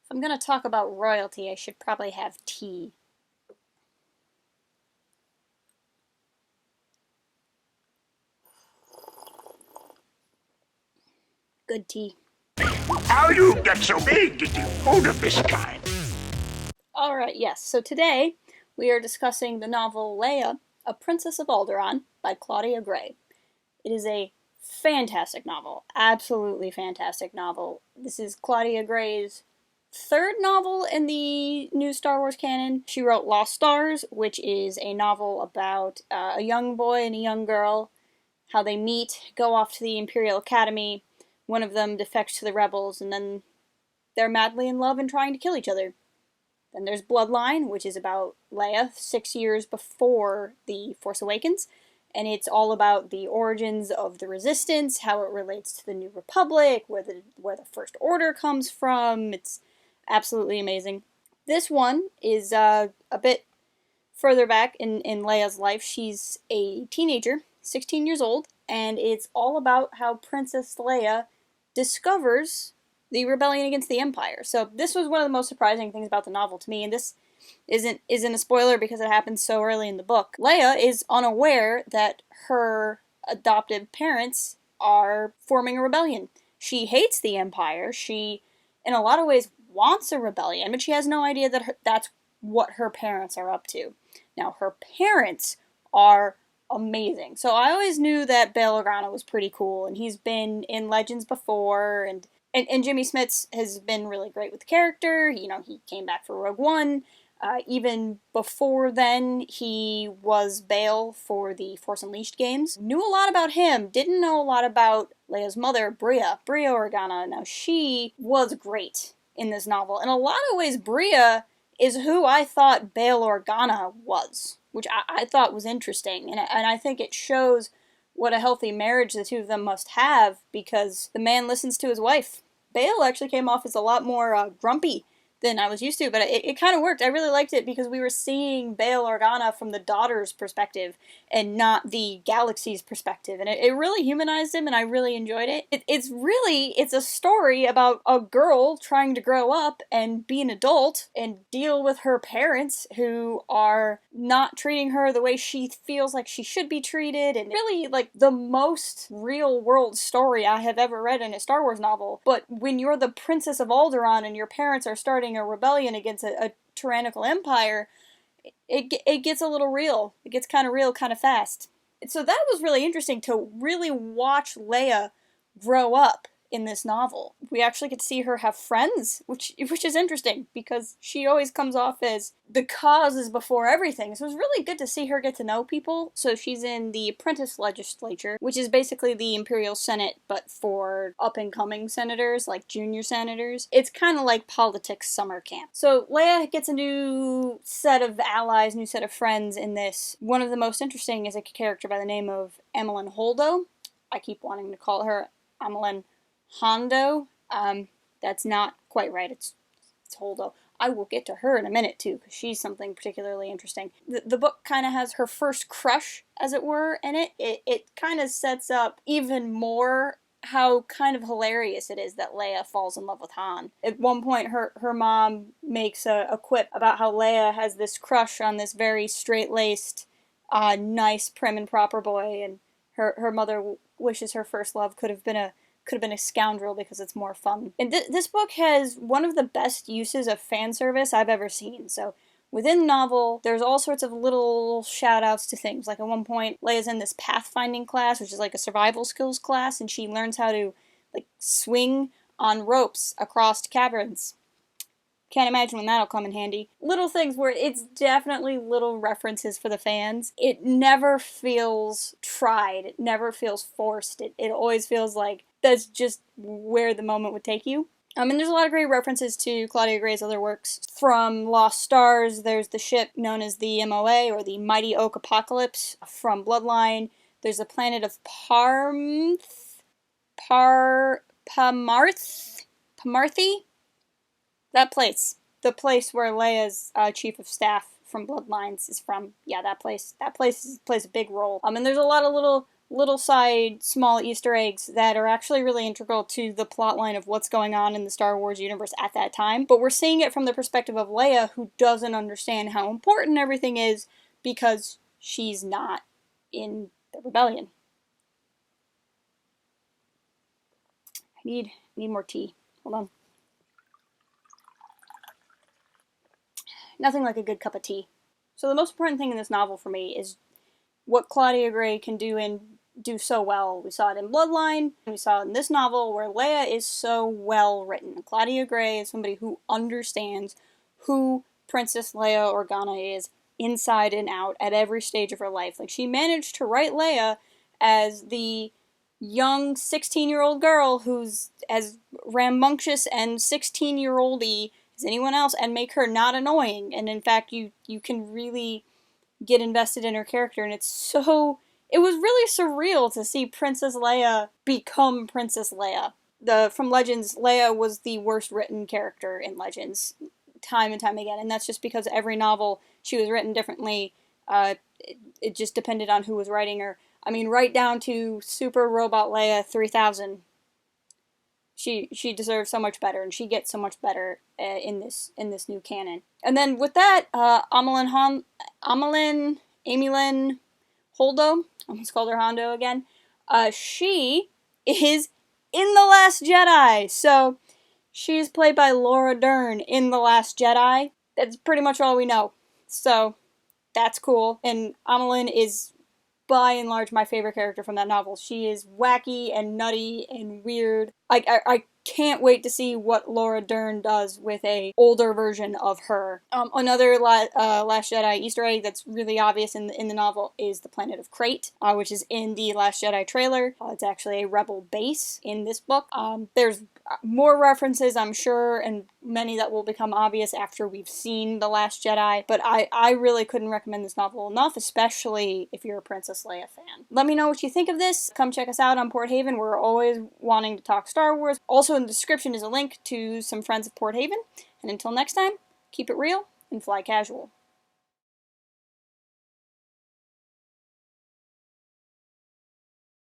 If I'm gonna talk about royalty, I should probably have tea. Good tea. How you get so big getting food of this kind? Alright, yes, so today we are discussing the novel Leia, A Princess of Alderaan by Claudia Gray. It is a fantastic novel, absolutely fantastic novel. This is Claudia Gray's third novel in the new Star Wars canon. She wrote Lost Stars, which is a novel about a young boy and a young girl, how they meet, go off to the Imperial Academy, one of them defects to the rebels, and then they're madly in love and trying to kill each other. Then there's Bloodline, which is about Leia 6 years before The Force Awakens, and it's all about the origins of the Resistance, how it relates to the New Republic, where the First Order comes from. It's absolutely amazing. This one is a bit further back in Leia's life. She's a teenager, 16 years old, and it's all about how Princess Leia discovers the rebellion against the Empire. So this was one of the most surprising things about the novel to me, and this isn't a spoiler because it happens so early in the book. Leia is unaware that her adoptive parents are forming a rebellion. She hates the Empire. She, in a lot of ways, wants a rebellion, but she has no idea that that's what her parents are up to. Now, her parents are amazing. So I always knew that Bail Organa was pretty cool, and he's been in Legends before, and Jimmy Smits has been really great with the character. You know, he came back for Rogue One. Even before then, he was Bail for the Force Unleashed games. Knew a lot about him. Didn't know a lot about Leia's mother, Bria Organa. Now, she was great in this novel. In a lot of ways, Bria is who I thought Bail Organa was, which I thought was interesting. And I think it shows what a healthy marriage the two of them must have, because the man listens to his wife. Bail actually came off as a lot more grumpy than I was used to, but it kind of worked. I really liked it because we were seeing Bail Organa from the daughter's perspective and not the galaxy's perspective, and it really humanized him, and I really enjoyed it. It's a story about a girl trying to grow up and be an adult and deal with her parents who are not treating her the way she feels like she should be treated, and really, like, the most real world story I have ever read in a Star Wars novel. But when you're the Princess of Alderaan and your parents are starting a rebellion against a tyrannical empire, it gets a little real. It gets kind of real kind of fast. So that was really interesting to really watch Leia grow up in this novel. We actually get to see her have friends, which is interesting because she always comes off as the cause is before everything. So it was really good to see her get to know people. So she's in the apprentice legislature, which is basically the Imperial Senate, but for up-and-coming senators, like junior senators. It's kind of like politics summer camp. So Leia gets a new set of allies, new set of friends in this. One of the most interesting is a character by the name of Emmeline Holdo. I keep wanting to call her Emmeline Hondo. That's not quite right. It's Holdo. I will get to her in a minute too, because she's something particularly interesting. The book kind of has her first crush, as it were, in it. It kind of sets up even more how kind of hilarious it is that Leia falls in love with Han. At one point, her mom makes a quip about how Leia has this crush on this very straight-laced, nice, prim and proper boy, and her mother wishes her first love could have been a scoundrel because it's more fun. And this book has one of the best uses of fan service I've ever seen. So within the novel, there's all sorts of little shout-outs to things. Like at one point, Leia's in this pathfinding class, which is like a survival skills class, and she learns how to like swing on ropes across caverns. Can't imagine when that'll come in handy. Little things where it's definitely little references for the fans. It never feels tried. It never feels forced. It always feels like that's just where the moment would take you. And there's a lot of great references to Claudia Gray's other works. From Lost Stars, there's the ship known as the MOA, or the Mighty Oak Apocalypse. From Bloodline, there's the planet of Pamarthi? That place. The place where Leia's chief of staff from Bloodlines is from. Yeah, that place. That place plays a big role. And there's a lot of little little side small Easter eggs that are actually really integral to the plotline of what's going on in the Star Wars universe at that time. But we're seeing it from the perspective of Leia, who doesn't understand how important everything is because she's not in the rebellion. I need more tea. Hold on. Nothing like a good cup of tea. So the most important thing in this novel for me is what Claudia Gray can do so well. We saw it in Bloodline, we saw it in this novel where Leia is so well written. Claudia Gray is somebody who understands who Princess Leia Organa is inside and out at every stage of her life. Like, she managed to write Leia as the young 16-year-old girl who's as rambunctious and 16-year-old-y as anyone else and make her not annoying. And in fact, you can really get invested in her character, and it was really surreal to see Princess Leia become Princess Leia. From Legends, Leia was the worst written character in Legends, time and time again, and that's just because every novel she was written differently. It just depended on who was writing her. I mean, right down to Super Robot Leia 3000. She deserves so much better, and she gets so much better in this new canon. And then with that, Amilyn Holdo, I almost called her Hondo again. She is in The Last Jedi, so she's played by Laura Dern in The Last Jedi. That's pretty much all we know. So that's cool, and Amilyn is by and large my favorite character from that novel. She is wacky and nutty and weird. I can't wait to see what Laura Dern does with a older version of her. Another Last Jedi Easter egg that's really obvious in the novel is the planet of Crate, which is in the Last Jedi trailer. It's actually a rebel base in this book. There's more references, I'm sure, and many that will become obvious after we've seen The Last Jedi, but I really couldn't recommend this novel enough, especially if you're a Princess Leia fan. Let me know what you think of this. Come check us out on Port Haven. We're always wanting to talk Star Wars. Also in the description is a link to some friends of Port Haven, and until next time, keep it real and fly casual.